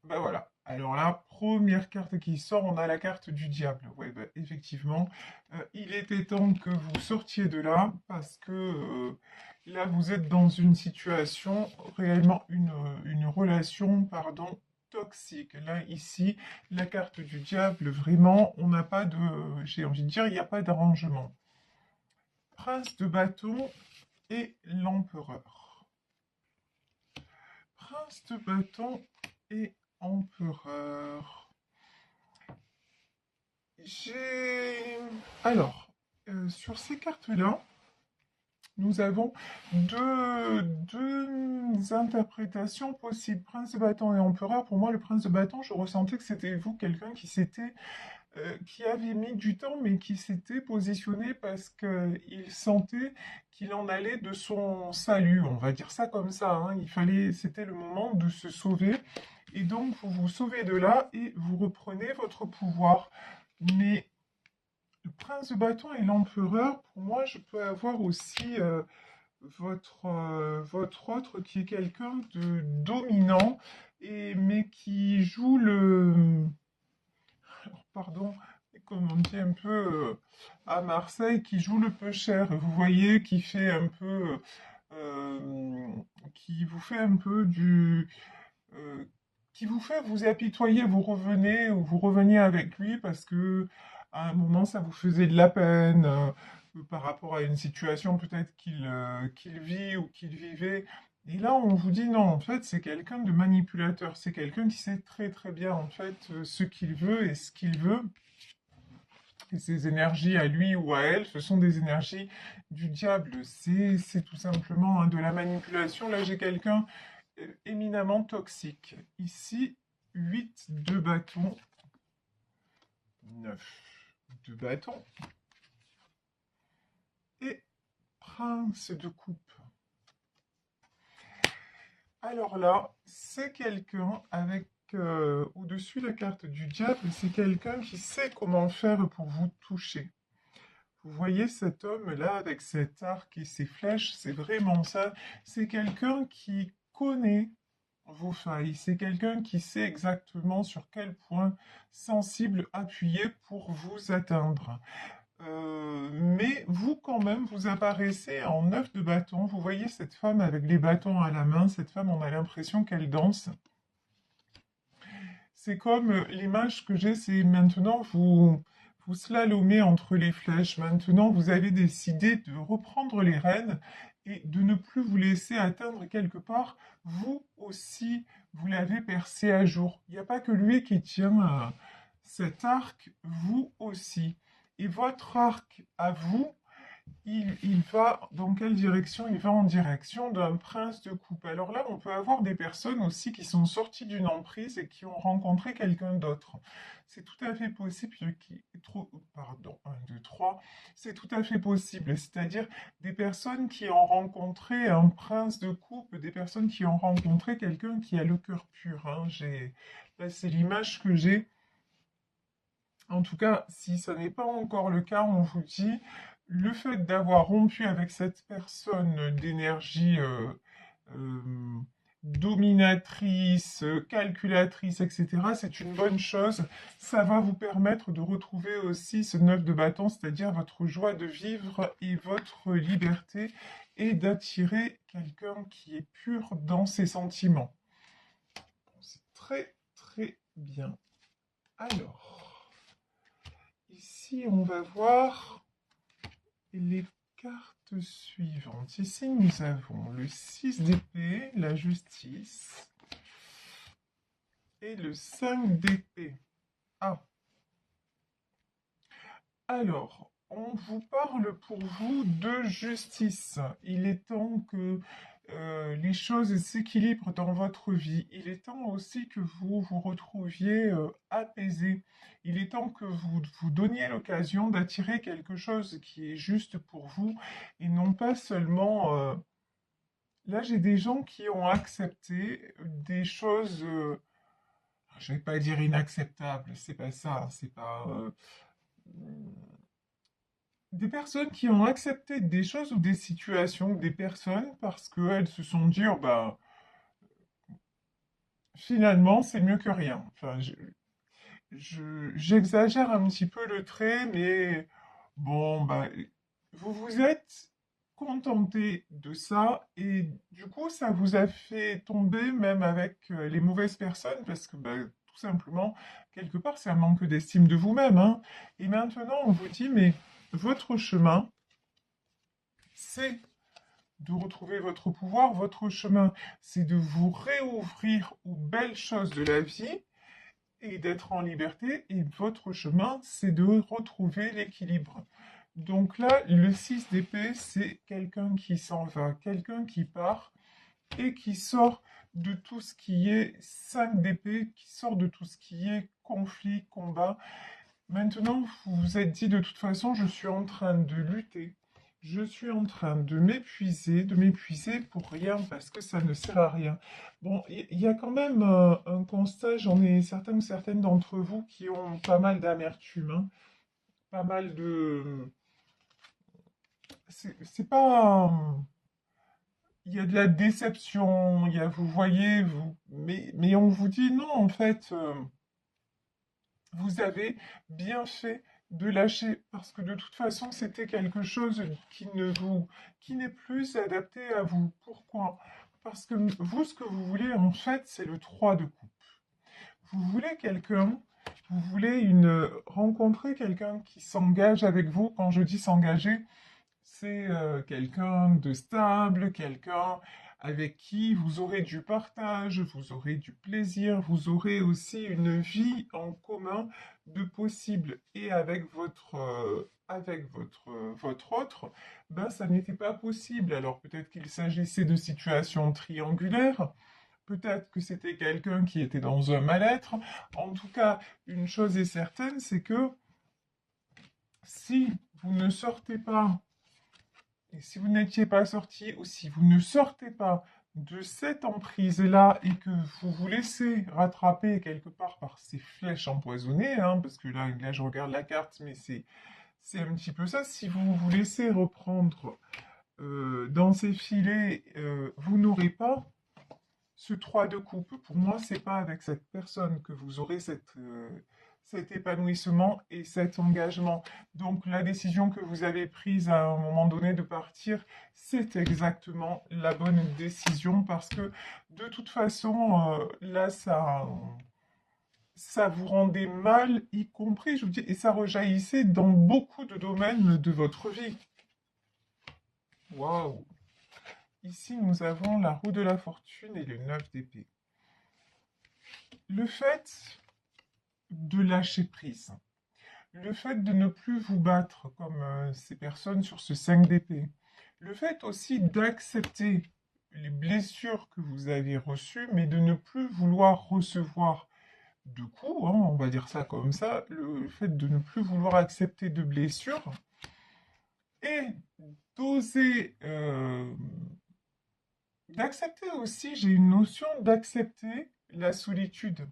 Bah voilà. Alors la première carte qui sort, on a la carte du diable. Ouais, bah, effectivement, il était temps que vous sortiez de là parce que là, vous êtes dans une situation, réellement une relation, pardon, toxique. Là, ici, la carte du diable, vraiment, on n'a pas de, j'ai envie de dire, il n'y a pas d'arrangement. Prince de bâton et l'empereur. Prince de bâton et empereur. J'ai... Alors, sur ces cartes-là, nous avons deux interprétations possibles. Prince de bâton et empereur. Pour moi, le prince de bâton, je ressentais que c'était vous, quelqu'un qui avait mis du temps, mais qui s'était positionné parce qu'il sentait qu'il en allait de son salut. On va dire ça comme ça, hein. C'était le moment de se sauver. Et donc, vous vous sauvez de là et vous reprenez votre pouvoir. Mais le prince de bâton et l'empereur, pour moi, je peux avoir aussi votre autre qui est quelqu'un de dominant, mais qui joue pardon, comme on dit un peu à Marseille, qui joue le peu cher. Vous voyez, euh, qui vous fait un peu euh, qui vous fait vous apitoyer, vous revenez ou vous reveniez avec lui parce que à un moment ça vous faisait de la peine par rapport à une situation peut-être qu'il vit ou qu'il vivait. Et là, on vous dit non, en fait, c'est quelqu'un de manipulateur, c'est quelqu'un qui sait très très bien en fait ce qu'il veut et ce qu'il veut. Et ses énergies à lui ou à elle, ce sont des énergies du diable. C'est tout simplement hein, de la manipulation. Là, j'ai quelqu'un éminemment toxique. Ici, 8 de bâton, 9 de bâton et prince de coupe. Alors là, c'est quelqu'un avec au-dessus la carte du diable, c'est quelqu'un qui sait comment faire pour vous toucher. Vous voyez cet homme-là avec cet arc et ses flèches, c'est vraiment ça. C'est quelqu'un qui connaît vos failles. C'est quelqu'un qui sait exactement sur quel point sensible appuyer pour vous atteindre. Mais vous, quand même, vous apparaissez en neuf de bâton. Vous voyez cette femme avec les bâtons à la main. Cette femme, on a l'impression qu'elle danse. C'est comme l'image que j'ai, c'est maintenant vous slalomez entre les flèches. Maintenant, vous avez décidé de reprendre les rênes et de ne plus vous laisser atteindre quelque part. Vous aussi, vous l'avez percé à jour. Il n'y a pas que lui qui tient cet arc, vous aussi. Et votre arc à vous, il va dans quelle direction? Il va en direction d'un prince de coupe. Alors là, on peut avoir des personnes aussi qui sont sorties d'une emprise et qui ont rencontré quelqu'un d'autre. C'est tout à fait possible, pardon, un, 2, 3, c'est tout à fait possible. C'est-à-dire des personnes qui ont rencontré un prince de coupe, des personnes qui ont rencontré quelqu'un qui a le cœur pur, hein. Là, c'est l'image que j'ai. En tout cas, si ce n'est pas encore le cas, on vous dit, le fait d'avoir rompu avec cette personne d'énergie euh, dominatrice, calculatrice, etc., c'est une bonne chose. Ça va vous permettre de retrouver aussi ce neuf de bâton, c'est-à-dire votre joie de vivre et votre liberté, et d'attirer quelqu'un qui est pur dans ses sentiments. Bon, c'est très, très bien. Alors. Ici, on va voir les cartes suivantes. Ici, nous avons le 6 d'épée, la justice, et le 5 d'épée. Ah, alors, on vous parle pour vous de justice. Il est temps que les choses s'équilibrent dans votre vie. Il est temps aussi que vous vous retrouviez apaisé. Il est temps que vous vous donniez l'occasion d'attirer quelque chose qui est juste pour vous et non pas seulement... Là, j'ai des gens qui ont accepté des choses, je vais pas dire inacceptables, c'est pas ça, c'est pas... des personnes qui ont accepté des choses ou des situations, des personnes, parce qu'elles se sont dit, oh, bah, finalement, c'est mieux que rien. Enfin, j'exagère un petit peu le trait, mais bon, bah, vous vous êtes contenté de ça et du coup, ça vous a fait tomber même avec les mauvaises personnes parce que bah, tout simplement, quelque part, c'est un manque d'estime de vous-même, hein. Et maintenant, on vous dit, mais votre chemin, c'est de retrouver votre pouvoir, votre chemin, c'est de vous réouvrir aux belles choses de la vie et d'être en liberté. Et votre chemin, c'est de retrouver l'équilibre. Donc là, le 6 d'épée, c'est quelqu'un qui s'en va, quelqu'un qui part et qui sort de tout ce qui est 5 d'épée, qui sort de tout ce qui est conflit, combat. Maintenant, vous vous êtes dit de toute façon, je suis en train de lutter. Je suis en train de m'épuiser pour rien parce que ça ne sert à rien. Bon, il y a quand même un constat, j'en ai certains ou certaines d'entre vous qui ont pas mal d'amertume, hein, pas mal de... C'est pas... Il y a de la déception, il y a, vous voyez, mais on vous dit non, en fait, vous avez bien fait de lâcher parce que de toute façon, c'était quelque chose qui n'est plus adapté à vous. Pourquoi? Parce que vous, ce que vous voulez, en fait, c'est le 3 de coupe. Vous voulez quelqu'un, vous voulez rencontrer quelqu'un qui s'engage avec vous. Quand je dis s'engager, c'est quelqu'un de stable, quelqu'un avec qui vous aurez du partage, vous aurez du plaisir, vous aurez aussi une vie en commun de possible. Et avec votre autre, ben, ça n'était pas possible. Alors peut-être qu'il s'agissait de situations triangulaires, peut-être que c'était quelqu'un qui était dans un mal-être. En tout cas, une chose est certaine, c'est que si vous ne sortez pas et si vous n'étiez pas sorti ou si vous ne sortez pas de cette emprise-là et que vous vous laissez rattraper quelque part par ces flèches empoisonnées, hein, parce que là, je regarde la carte, mais c'est un petit peu ça. Si vous vous laissez reprendre dans ces filets, vous n'aurez pas ce 3 de coupe. Pour moi, c'est pas avec cette personne que vous aurez cet épanouissement et cet engagement. Donc la décision que vous avez prise à un moment donné de partir, c'est exactement la bonne décision parce que de toute façon, là, ça vous rendait mal, y compris, je vous dis, et ça rejaillissait dans beaucoup de domaines de votre vie. Waouh! Ici, nous avons la roue de la fortune et le 9 d'épée. Le fait de lâcher prise, le fait de ne plus vous battre comme ces personnes sur ce 5 d'épée, le fait aussi d'accepter les blessures que vous avez reçues, mais de ne plus vouloir recevoir de coups, hein, on va dire ça comme ça, le fait de ne plus vouloir accepter de blessures et d'oser, d'accepter aussi, j'ai une notion d'accepter la solitude.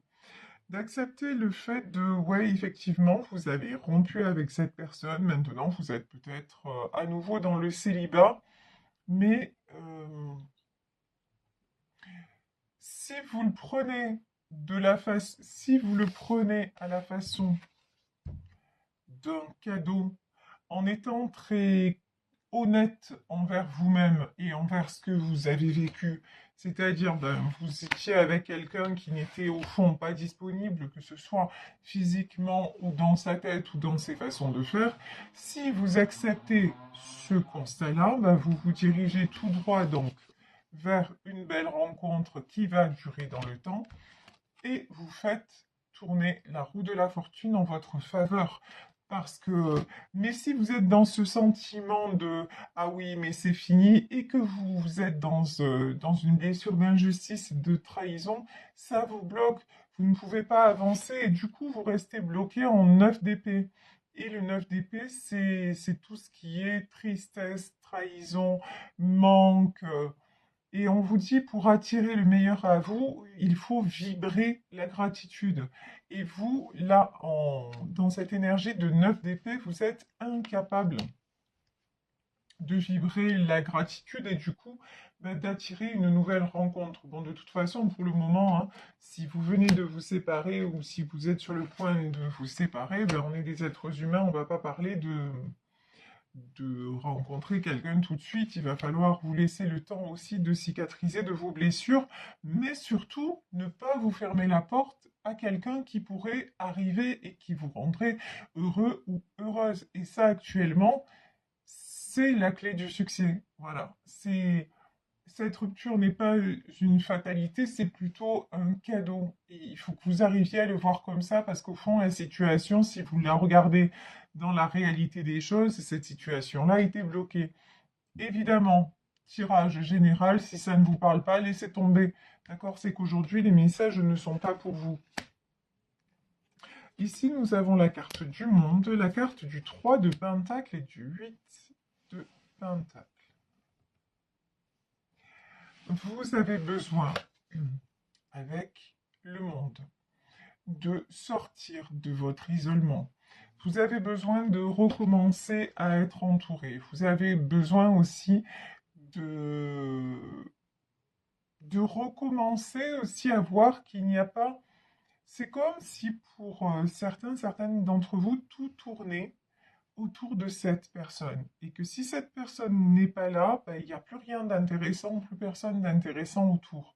D'accepter le fait de, ouais, effectivement, vous avez rompu avec cette personne, maintenant vous êtes peut-être à nouveau dans le célibat, mais si vous le prenez si vous le prenez à la façon d'un cadeau, en étant très honnête envers vous-même et envers ce que vous avez vécu, c'est-à-dire ben, vous étiez avec quelqu'un qui n'était au fond pas disponible, que ce soit physiquement ou dans sa tête ou dans ses façons de faire, si vous acceptez ce constat-là, ben, vous vous dirigez tout droit donc vers une belle rencontre qui va durer dans le temps et vous faites tourner la roue de la fortune en votre faveur. Parce que, mais si vous êtes dans ce sentiment de ah oui, mais c'est fini, et que vous êtes dans une blessure d'injustice, de trahison, ça vous bloque. Vous ne pouvez pas avancer, et du coup, vous restez bloqué en 9 d'épée. Et le 9 d'épée, c'est tout ce qui est tristesse, trahison, manque. Et on vous dit, pour attirer le meilleur à vous, il faut vibrer la gratitude. Et vous, là, dans cette énergie de 9 d'épée, vous êtes incapable de vibrer la gratitude et du coup d'attirer une nouvelle rencontre. Bon, de toute façon, pour le moment, hein, si vous venez de vous séparer ou si vous êtes sur le point de vous séparer, ben, on est des êtres humains, on ne va pas parler de rencontrer quelqu'un tout de suite. Il va falloir vous laisser le temps aussi de cicatriser de vos blessures, mais surtout ne pas vous fermer la porte à quelqu'un qui pourrait arriver et qui vous rendrait heureux ou heureuse. Et ça, actuellement, c'est la clé du succès. Voilà. Cette rupture n'est pas une fatalité, c'est plutôt un cadeau. Et il faut que vous arriviez à le voir comme ça, parce qu'au fond, la situation, si vous la regardez dans la réalité des choses, cette situation-là a été bloquée. Évidemment, tirage général, si ça ne vous parle pas, laissez tomber. D'accord? C'est qu'aujourd'hui, les messages ne sont pas pour vous. Ici, nous avons la carte du monde, la carte du 3 de Pentacle et du 8 de Pentacle. Vous avez besoin, avec le monde, de sortir de votre isolement. Vous avez besoin de recommencer à être entouré. Vous avez besoin aussi de, de recommencer aussi à voir qu'il n'y a pas... C'est comme si pour certaines d'entre vous, tout tournait autour de cette personne. Et que si cette personne n'est pas là, ben, il n'y a plus rien d'intéressant, plus personne d'intéressant autour.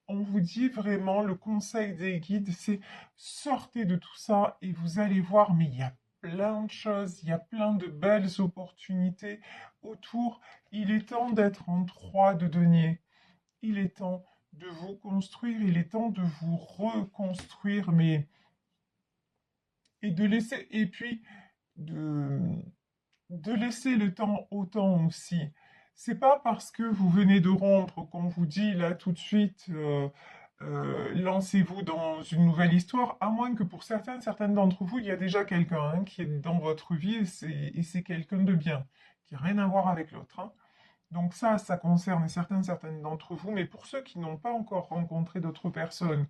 On vous dit vraiment, le conseil des guides, c'est sortez de tout ça et vous allez voir, mais il y a plein de choses, il y a plein de belles opportunités autour. Il est temps d'être en 3 de denier. Il est temps de vous construire, il est temps de vous reconstruire, mais et de laisser, et puis de, de laisser le temps au temps aussi. C'est pas parce que vous venez de rompre qu'on vous dit là tout de suite lancez-vous dans une nouvelle histoire, à moins que pour certaines d'entre vous, il y a déjà quelqu'un hein, qui est dans votre vie et c'est quelqu'un de bien, qui n'a rien à voir avec l'autre. Hein. Donc ça concerne certaines d'entre vous, mais pour ceux qui n'ont pas encore rencontré d'autres personnes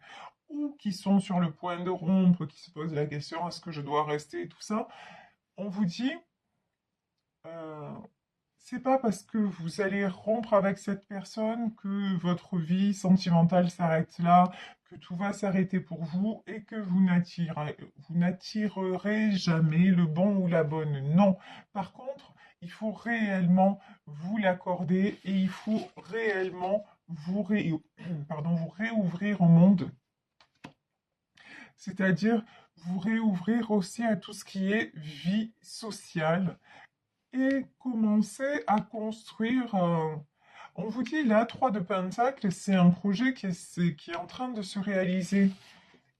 ou qui sont sur le point de rompre, qui se posent la question est-ce que je dois rester et tout ça, on vous dit euh, c'est pas parce que vous allez rompre avec cette personne que votre vie sentimentale s'arrête là, que tout va s'arrêter pour vous et que vous n'attirerez jamais le bon ou la bonne. Non. Par contre, il faut réellement vous l'accorder et il faut réellement vous réouvrir au monde. C'est-à-dire vous réouvrir aussi à tout ce qui est vie sociale et commencer à construire. On vous dit là, 3 de Pentacle, c'est un projet qui est en train de se réaliser.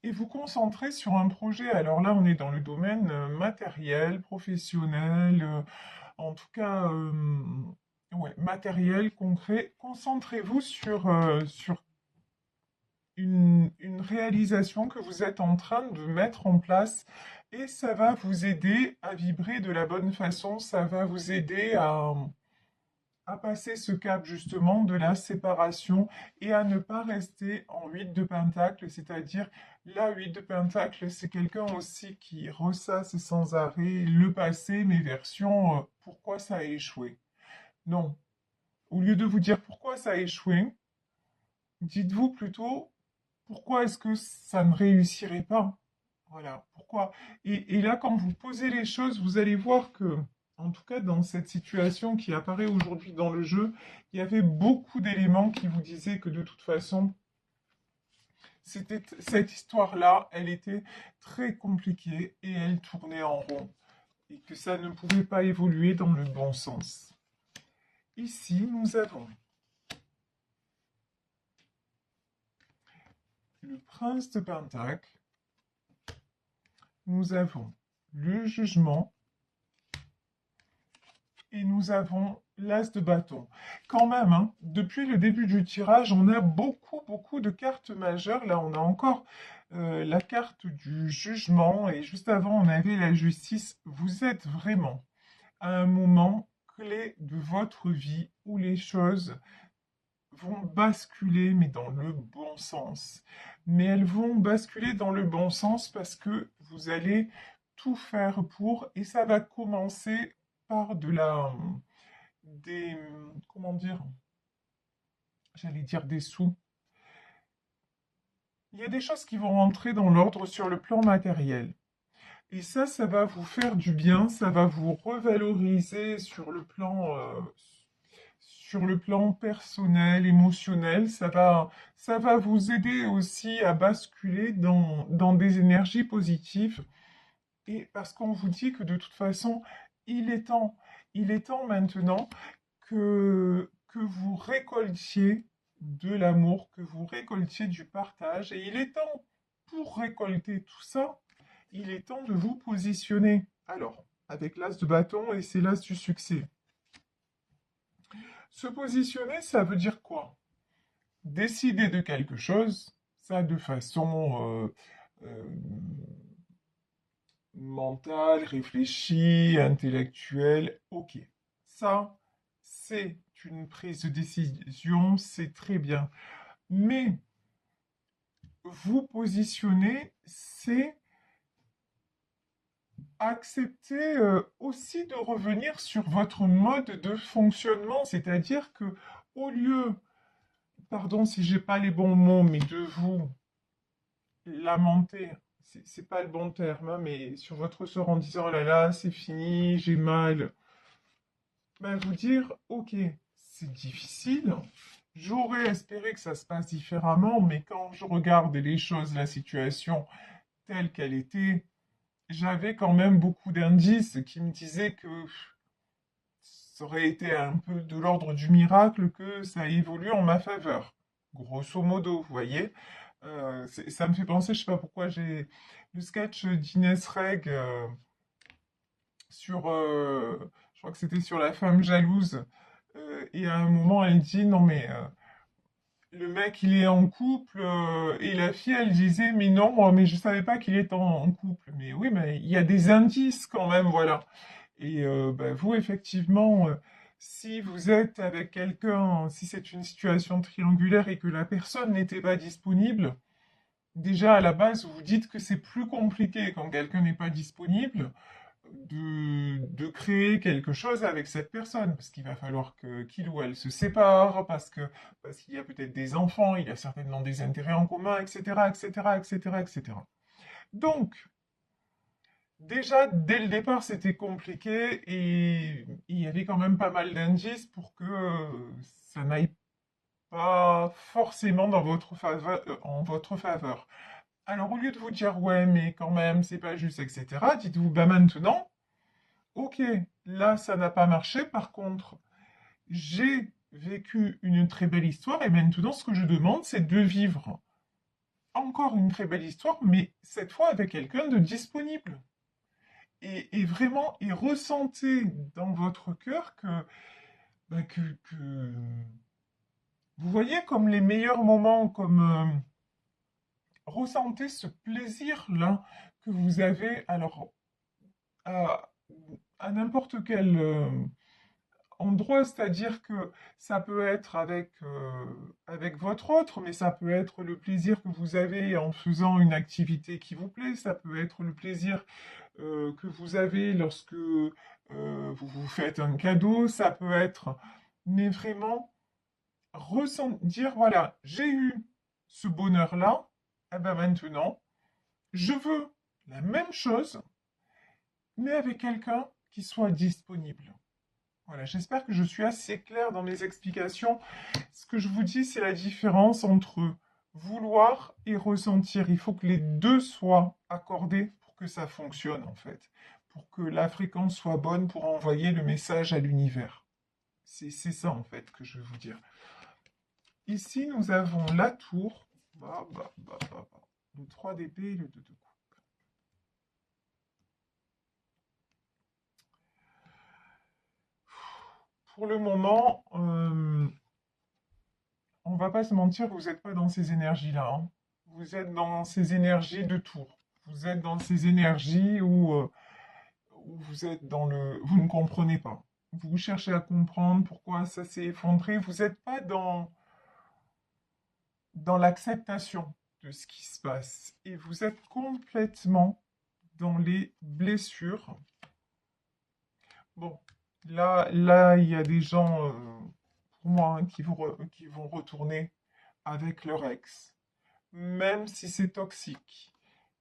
Et vous concentrez sur un projet. Alors là, on est dans le domaine matériel, professionnel, en tout cas, ouais, matériel, concret. Concentrez-vous sur une réalisation que vous êtes en train de mettre en place et ça va vous aider à vibrer de la bonne façon, ça va vous aider à passer ce cap justement de la séparation et à ne pas rester en 8 de Pentacle, c'est-à-dire la 8 de Pentacle, c'est quelqu'un aussi qui ressasse sans arrêt le passé, mais version pourquoi ça a échoué. Non, au lieu de vous dire pourquoi ça a échoué, dites-vous plutôt pourquoi est-ce que ça ne réussirait pas? Voilà, pourquoi? Et là, quand vous posez les choses, vous allez voir que, en tout cas, dans cette situation qui apparaît aujourd'hui dans le jeu, il y avait beaucoup d'éléments qui vous disaient que de toute façon, cette histoire-là, elle était très compliquée et elle tournait en rond et que ça ne pouvait pas évoluer dans le bon sens. Ici, nous avons le prince de Pentacle, nous avons le jugement et nous avons l'as de bâton. Quand même, hein, depuis le début du tirage, on a beaucoup de cartes majeures. Là, on a encore la carte du jugement et juste avant, on avait la justice. Vous êtes vraiment à un moment clé de votre vie où les choses vont basculer, mais dans le bon sens. Mais elles vont basculer dans le bon sens parce que vous allez tout faire pour, et ça va commencer par comment dire, j'allais dire des sous. Il y a des choses qui vont rentrer dans l'ordre sur le plan matériel. Et ça va vous faire du bien, ça va vous revaloriser sur le plan personnel, émotionnel. Ça va vous aider aussi à basculer dans des énergies positives. Et parce qu'on vous dit que de toute façon, il est temps, il est temps maintenant que vous récoltiez de l'amour, que vous récoltiez du partage. Et il est temps, pour récolter tout ça, il est temps de vous positionner. Alors, avec l'as de bâton et c'est l'as du succès. Se positionner, ça veut dire quoi? Décider de quelque chose, ça de façon mentale, réfléchie, intellectuelle, ok. Ça, c'est une prise de décision, c'est très bien. Mais vous positionner, c'est accepter aussi de revenir sur votre mode de fonctionnement, c'est-à-dire que au lieu, pardon si j'ai pas les bons mots, mais de vous lamenter, c'est pas le bon terme, hein, mais sur votre sort en disant oh là là, c'est fini, j'ai mal, ben vous dire ok, c'est difficile. J'aurais espéré que ça se passe différemment, mais quand je regarde les choses, la situation telle qu'elle était, j'avais quand même beaucoup d'indices qui me disaient que ça aurait été un peu de l'ordre du miracle que ça évolue en ma faveur. Grosso modo, vous voyez. Ça me fait penser, je sais pas pourquoi, j'ai le sketch d'Inès Reg je crois que c'était sur la femme jalouse. Et à un moment, elle dit, non mais le mec, il est en couple, et la fille, elle disait, mais non, moi, mais je savais pas qu'il était en couple. Mais oui, mais il y a des indices quand même, voilà. Et bah, vous, effectivement, si vous êtes avec quelqu'un, si c'est une situation triangulaire et que la personne n'était pas disponible, déjà à la base, vous dites que c'est plus compliqué quand quelqu'un n'est pas disponible de créer quelque chose avec cette personne, parce qu'il va falloir que qu'il ou elle se sépare, parce qu'il y a peut-être des enfants, il y a certainement des intérêts en commun, etc., etc., etc., etc. Donc, déjà, dès le départ, c'était compliqué et il y avait quand même pas mal d'indices pour que ça n'aille pas forcément dans votre faveur, en votre faveur. Alors, au lieu de vous dire, ouais, mais quand même, c'est pas juste, etc., dites-vous, bah maintenant, ok, là, ça n'a pas marché. Par contre, j'ai vécu une très belle histoire et maintenant, ce que je demande, c'est de vivre encore une très belle histoire, mais cette fois avec quelqu'un de disponible. Et vraiment, et ressentez dans votre cœur que vous voyez comme les meilleurs moments, comme ressentez ce plaisir-là que vous avez alors à, à n'importe quel endroit, c'est-à-dire que ça peut être avec votre autre, mais ça peut être le plaisir que vous avez en faisant une activité qui vous plaît, ça peut être le plaisir que vous avez lorsque vous vous faites un cadeau, ça peut être, mais vraiment dire voilà, j'ai eu ce bonheur-là, et ben maintenant, je veux la même chose, mais avec quelqu'un qui soit disponible. Voilà, j'espère que je suis assez claire dans mes explications. Ce que je vous dis, c'est la différence entre vouloir et ressentir. Il faut que les deux soient accordés pour que ça fonctionne, en fait. Pour que la fréquence soit bonne pour envoyer le message à l'univers. C'est ça, en fait, que je veux vous dire. Ici, nous avons la tour. Le 3 d'épée et le 2 de coupe. Pour le moment, on va pas se mentir, vous n'êtes pas dans ces énergies-là, hein. Vous êtes dans ces énergies de tour. Vous êtes dans ces énergies où vous êtes vous ne comprenez pas. Vous cherchez à comprendre pourquoi ça s'est effondré. Vous n'êtes pas dans l'acceptation de ce qui se passe. Et vous êtes complètement dans les blessures. Bon, Là, il y a des gens, pour moi, hein, qui vont retourner avec leur ex, même si c'est toxique.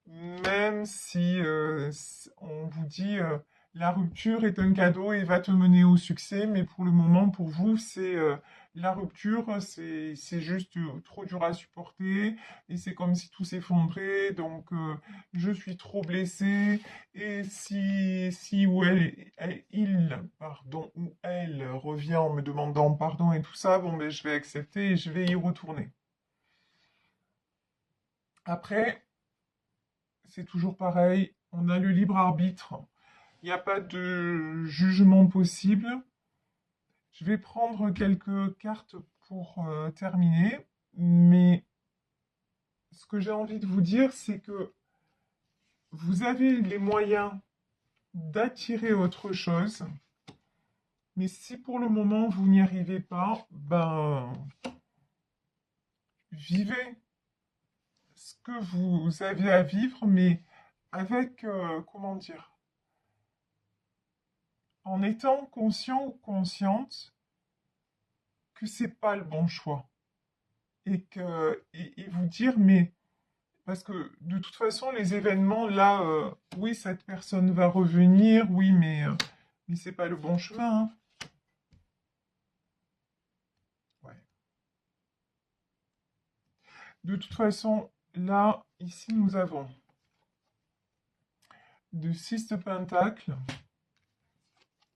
Même si on vous dit la rupture est un cadeau et va te mener au succès, mais pour le moment, pour vous, c'est la rupture, c'est juste trop dur à supporter et c'est comme si tout s'effondrait. Donc, je suis trop blessée et si ou pardon, ou elle revient en me demandant pardon et tout ça, bon, ben, je vais accepter et je vais y retourner. Après, c'est toujours pareil, on a le libre arbitre, il n'y a pas de jugement possible. Je vais prendre quelques cartes pour terminer, mais ce que j'ai envie de vous dire, c'est que vous avez les moyens d'attirer autre chose, mais si pour le moment vous n'y arrivez pas, ben vivez ce que vous avez à vivre, mais avec, comment dire, en étant conscient ou consciente que c'est pas le bon choix et vous dire mais parce que de toute façon les événements là oui cette personne va revenir oui mais c'est pas le bon chemin hein. Ouais. De toute façon là ici nous avons de 6 de pentacle,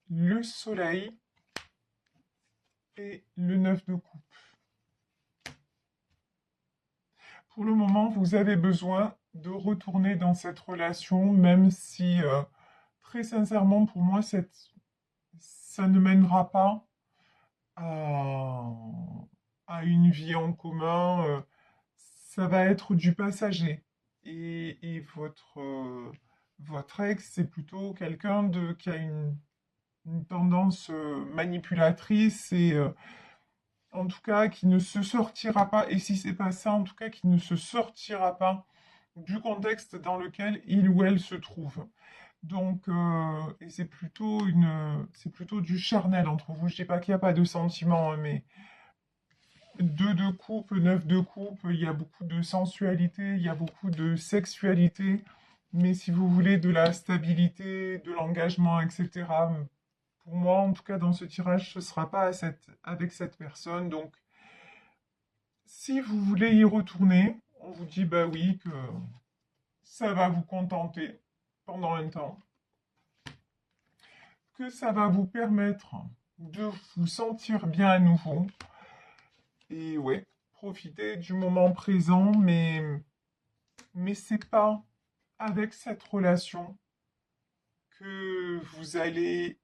le soleil et le 9 de coupe. Pour le moment vous avez besoin de retourner dans cette relation même si très sincèrement pour moi ça ne mènera pas à, à une vie en commun, ça va être du passager. Et votre ex, c'est plutôt quelqu'un qui a une tendance manipulatrice et en tout cas qui ne se sortira pas, et si c'est pas ça, en tout cas qui ne se sortira pas du contexte dans lequel il ou elle se trouve. Donc, et c'est plutôt du charnel entre vous. Je dis pas qu'il n'y a pas de sentiments, hein, mais 2 de coupe, 9 de coupe, il y a beaucoup de sensualité, il y a beaucoup de sexualité. Mais si vous voulez de la stabilité, de l'engagement, etc., pour moi, en tout cas, dans ce tirage, ce ne sera pas avec cette personne. Donc, si vous voulez y retourner, on vous dit bah oui, que ça va vous contenter pendant un temps, que ça va vous permettre de vous sentir bien à nouveau. Et ouais, profiter du moment présent, mais c'est pas avec cette relation que vous allez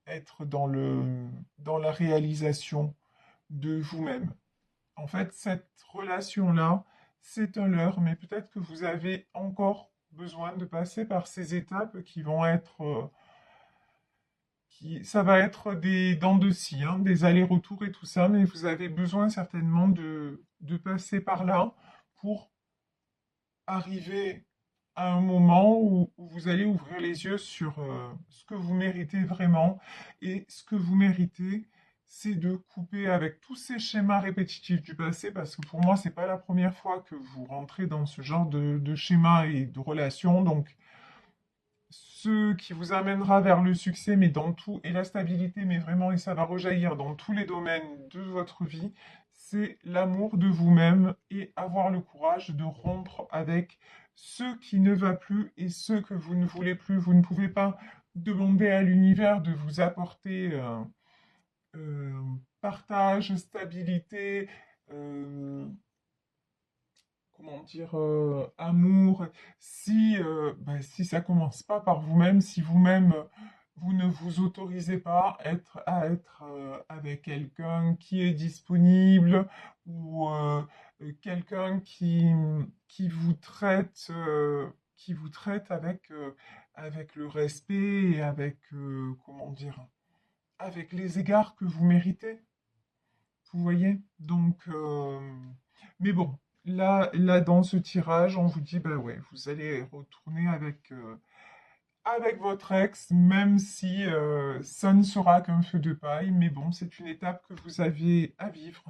être dans la réalisation de vous-même. En fait, cette relation-là, c'est un leurre, mais peut-être que vous avez encore besoin de passer par ces étapes qui vont être, ça va être des dents de scie, hein, des allers-retours et tout ça, mais vous avez besoin certainement de passer par là pour arriver à un moment où vous allez ouvrir les yeux sur ce que vous méritez vraiment. Et ce que vous méritez, c'est de couper avec tous ces schémas répétitifs du passé, parce que pour moi, c'est pas la première fois que vous rentrez dans ce genre de schéma et de relation. Donc, ce qui vous amènera vers le succès, mais dans tout, et la stabilité, mais vraiment, et ça va rejaillir dans tous les domaines de votre vie, c'est l'amour de vous-même et avoir le courage de rompre avec ce qui ne va plus et ce que vous ne voulez plus. Vous ne pouvez pas demander à l'univers de vous apporter euh, partage, stabilité, euh, comment dire, amour, si ça commence pas par vous-même, si vous-même, vous ne vous autorisez pas à être avec quelqu'un qui est disponible ou quelqu'un qui vous traite avec le respect et avec, comment dire, avec les égards que vous méritez. Vous voyez? Donc, mais bon, là, dans ce tirage, on vous dit, bah ouais, vous allez retourner avec votre ex, même si ça ne sera qu'un feu de paille. Mais bon, c'est une étape que vous avez à vivre.